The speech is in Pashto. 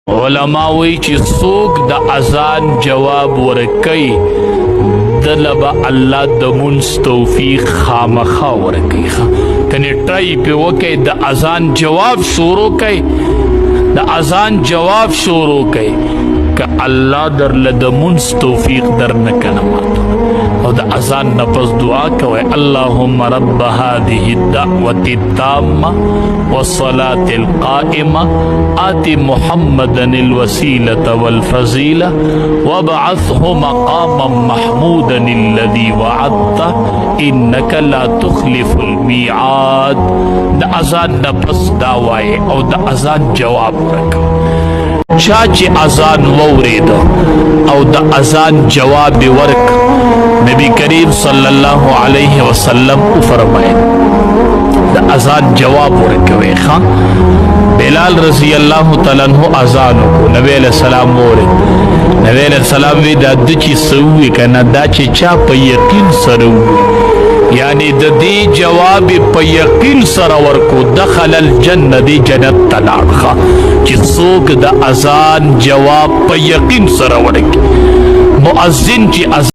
علماء وی چې څوک د اذان جواب ورکي دلبا الله د منس توفیق خامخا ورکي کني ټای په وکي د اذان جواب شروع کوي د اذان جواب شروع کوي که الله در د منس توفیق در نه کنه ماته او د اذان نفس دعا کوي اللهم رب هذه الدعوة التامة والصلاة القائمة آت محمدا الوسيلة والفضيلة وابعثه مقاما محمودا الذي وعدته إنك لا تخلف الميعاد د اذان نفس دعوي او د اذان جواب ورکو چا چې اذان وورید او د اذان جواب ورک نبی کریم صلی الله علیه وسلم فرمائے د اذان جواب ورکوي خان بلال رضی الله تعالی عنہ اذان کو نبی علیہ السلام ورید نبی علیہ السلام وی د دچی سوي کنه دا چې چا په یقین سره یعنی د دې جواب په یقین سره ورکو دخل الجنه دی جنت تلاړه چې څوک د اذان جواب په یقین سره ورکي مؤذن چې